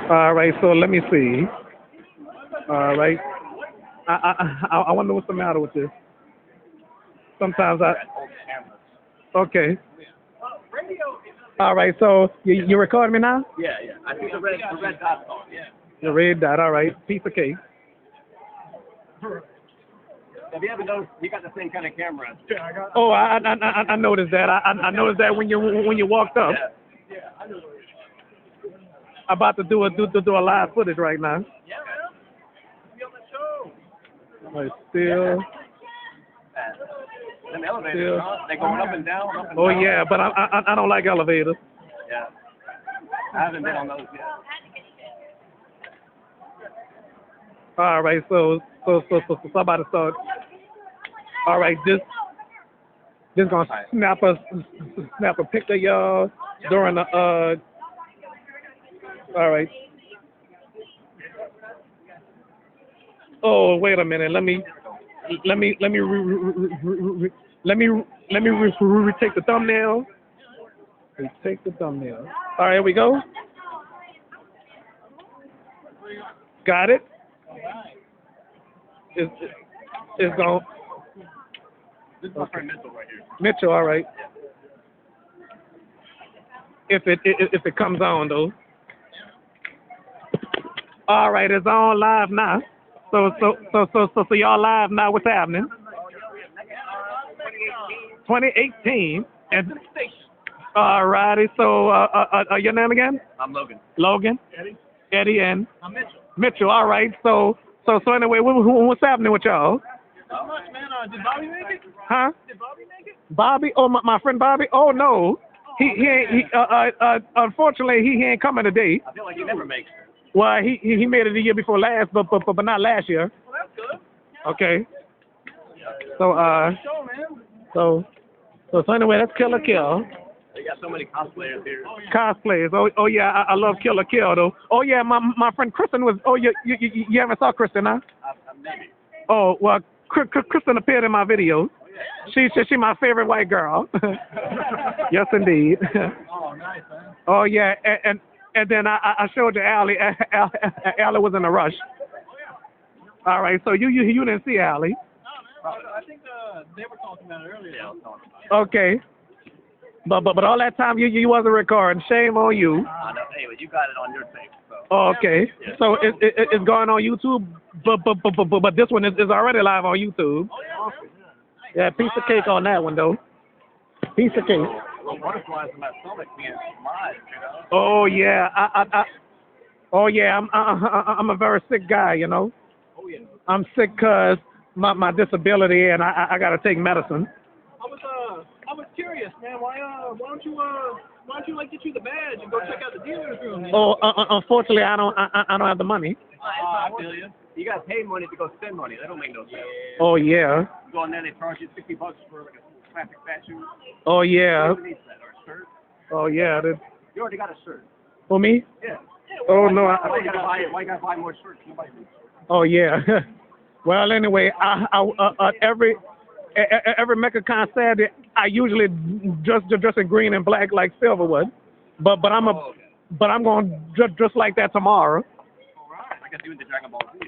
All right, so let me see. All right. I wonder what's the matter with this. Sometimes I. Okay. All right, so you recording me now? Yeah, yeah. I think the red dot's on. Yeah. The red dot. All right. Piece of cake. Have you ever noticed we got the same kind of camera? Oh, I noticed that. I noticed that when you walked up. Yeah. I'm about to do a live footage right now. Yeah, man. Be on the show. Like still. Them elevators, huh? They going up and down, up and Oh down. yeah, but I don't like elevators. Yeah. I haven't been on those yet. All right, so somebody start. All right, this gonna snap a picture, y'all, during the All right. Oh, wait a minute. Let me retake the thumbnail. Retake the thumbnail. All right, here we go. Got it. It's gone. This is my friend Mitchell right here. Mitchell, all right. If it comes on though. All right, it's on live now. So y'all live now. What's happening? 2018 and all righty. So your name again? I'm Logan. Logan. Eddie and I'm Mitchell. Mitchell. All right. So anyway, what's happening with y'all? Not much, man. Did Bobby make it? Huh? Did Bobby make it? Bobby? Oh, my friend Bobby? Oh no. He ain't. Unfortunately, he ain't coming today. I feel like he never makes it. Well, he made it the year before last, but not last year. Well, that's good. Okay. So Show, man. so anyway, that's Kill or Kill. They got so many cosplayers here. Cosplayers. Oh yeah, I love Kill or Kill though. Oh yeah, my friend Kristen was. Oh you haven't saw Kristen, huh? Maybe. Oh well, Kristen appeared in my video. She my favorite white girl. Yes indeed. Oh, nice, man. Oh yeah, and then I showed you Allie. Allie was in a rush. All right, so you didn't see Allie. No, man. I think they were talking about it earlier. Yeah, I was talking about it. Okay. But all that time you wasn't recording. Shame on you. I know. Anyway, you got it on your tape. So. Oh, okay. Yeah. So it's going on YouTube, but this one is already live on YouTube. Oh, yeah. Yeah, piece of cake on that one though. Piece of cake. Well, butterflies in my stomach being live, you know. Oh yeah, oh yeah, I'm a very sick guy, you know. Oh yeah. I'm sick 'cause my disability and I gotta take medicine. I was curious, man. Why don't you like get you the badge and go check out the dealer's room? Oh, unfortunately I don't have the money. I feel you. You gotta pay money to go spend money. That don't make no sense. Oh yeah. You go in there, they charge you $60 for like a plastic statue. Oh yeah. Who needs that? Or a shirt? Oh yeah. You already got a shirt. For me? Yeah. Oh no. Why you gotta buy more shirts? Nobody needs shirts. Oh yeah. Well anyway, every mechacon Saturday I usually dress in green and black like Silverwood, but I'm going to dress like that tomorrow. All right. I guess you in the Dragon Ball Z.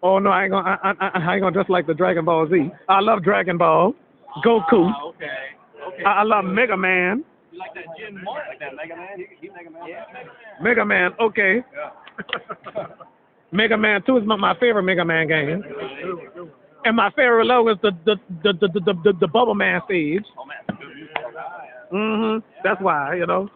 Oh no, I ain't gonna dress like the Dragon Ball Z. I love Dragon Ball, Goku. Okay. I love Mega Man. You like that Jim Martin? Like that Mega Man? He Mega Man? Yeah. Mega Man, okay. Yeah. Mega Man 2 is my favorite Mega Man game. And my favorite logo is the Bubble Man stage. Oh man. That's why, you know.